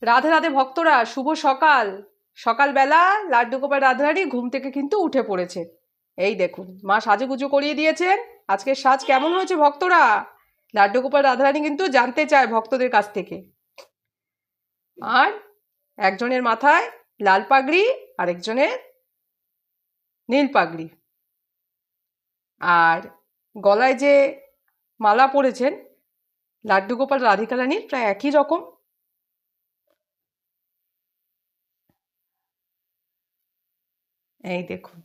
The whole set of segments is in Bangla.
রাধে রাধে ভক্তরা, শুভ সকাল। সকালবেলা লাড্ডু গোপাল রাধারানী ঘুম থেকে কিন্তু উঠে পড়েছে। এই দেখুন, মা সাজুগুজু করিয়ে দিয়েছেন। আজকের সাজ কেমন হয়েছে ভক্তরা? লাড্ডু গোপাল রাধারানী কিন্তু জানতে চায় ভক্তদের কাছ থেকে। আর একজনের মাথায় লাল পাগড়ি, আরেকজনের নীল পাগড়ি, আর গলায় যে মালা পরেছেন লাড্ডু গোপাল রাধিকা রানীর প্রায় একই রকম। এই দেখুন,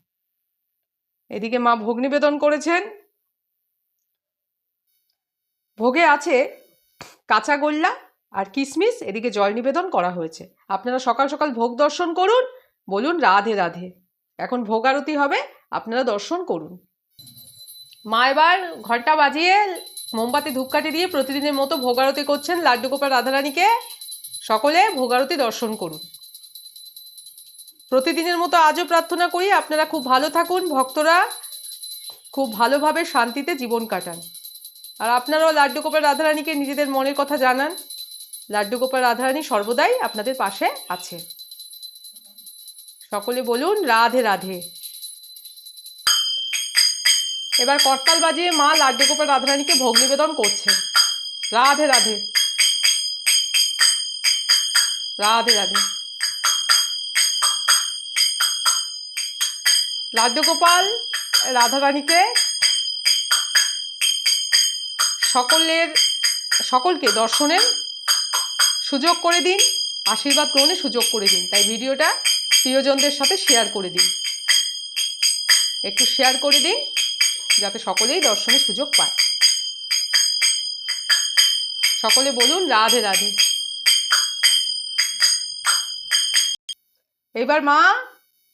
এদিকে মা ভোগ নিবেদন করেছেন। ভোগে আছে কাঁচা গোল্লা আর কিশমিশ, এদিকে জল নিবেদন করা হয়েছে। আপনারা সকাল সকাল ভোগ দর্শন করুন, বলুন রাধে রাধে। এখন ভোগ আরতি হবে, আপনারা দর্শন করুন। মা এবার ঘন্টা বাজিয়ে মোমবাতি ধূপকাঠি দিয়ে প্রতিদিনের মতো ভোগ আরতি করছেন লাড্ডু গোপাল রাধারানীকে। সকলে ভোগ আরতি দর্শন করুন। প্রতিদিনের মতো আজও প্রার্থনা করি আপনারা খুব ভালো থাকুন, ভক্তরা খুব ভালোভাবে শান্তিতে জীবন কাটান। আর আপনারাও লাড্ডু গোপাল রাধারানীকে নিজেদের মনের কথা জানান। লাড্ডু গোপাল রাধারানী সর্বদাই আপনাদের পাশে আছে। সকলে বলুন রাধে রাধে। এবার করতাল বাজিয়ে মা লাড্ডু গোপাল রাধারানীকে ভোগ নিবেদন করছে। রাধে রাধে, রাধে রাধে। লাড্ডু গোপাল রাধারানীকে সকলকে দর্শনের সুযোগ করে দিন, আশীর্বাদ গ্রহণের সুযোগ করে দিন। তাই ভিডিওটা প্রিয়জনদের সাথে শেয়ার করে দিন, একটু শেয়ার করে দিন যাতে সকলেই দর্শনের সুযোগ পায়। সকলে বলুন রাধে রাধে। এবার মা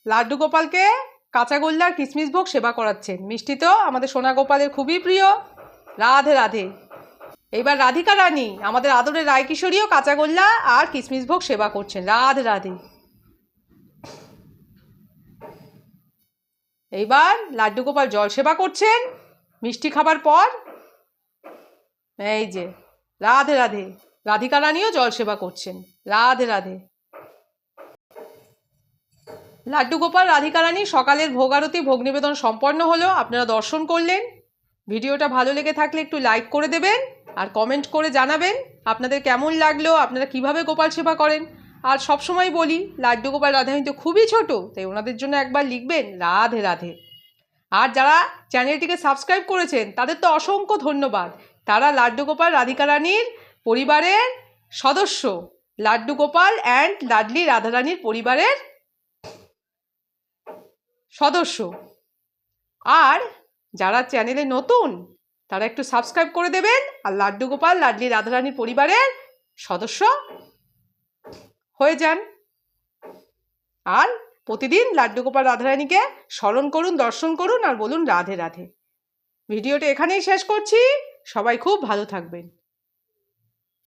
লাড্ডু গোপালকে কাঁচা গোল্লা আর কিশমিশ ভোগ সেবা করাচ্ছেন। মিষ্টি তো আমাদের সোনা গোপালের খুবই প্রিয়। রাধে রাধে। এইবার রাধিকা রানী আমাদের আদরের রায়কিশোরীও কাঁচা গোল্লা আর কিশমিশ ভোগ সেবা করছেন। রাধে রাধে। এইবার লাড্ডু গোপাল জল সেবা করছেন মিষ্টি খাবার পর। এই যে রাধে রাধে। রাধিকা রানীও জল সেবা করছেন। রাধে রাধে। লাড্ডু গোপাল রাধিকা রানী সকালের ভোগ আরতি ভোগ নিবেদন সম্পন্ন হলো, আপনারা দর্শন করলেন। ভিডিওটা ভালো লেগে থাকলে একটু লাইক করে দেবেন আর কমেন্ট করে জানাবেন আপনাদের কেমন লাগলো, আপনারা কিভাবে গোপাল সেবা করেন। আর সবসময় বলি লাড্ডু গোপাল রাধারানী তো খুবই ছোট, তাই ওনাদের জন্য একবার লিখবেন রাধে রাধে। আর যারা চ্যানেলটিকে সাবস্ক্রাইব করেছেন তাদের তো অসংখ্য ধন্যবাদ। তারা লাড্ডু গোপাল রাধিকা রানীর পরিবারের সদস্য, লাড্ডু গোপাল অ্যান্ড লাডলি রাধারানীর পরিবারের সদস্য। আর যারা চ্যানেলে নতুন তারা একটু সাবস্ক্রাইব করে দেবেন আর লাড্ডু গোপাল লাডলি রাধারানীর পরিবারের সদস্য হয়ে যান। আর প্রতিদিন লাড্ডু গোপাল রাধারানীকে স্মরণ করুন, দর্শন করুন আর বলুন রাধে রাধে। ভিডিওটা এখানেই শেষ করছি। সবাই খুব ভালো থাকবেন।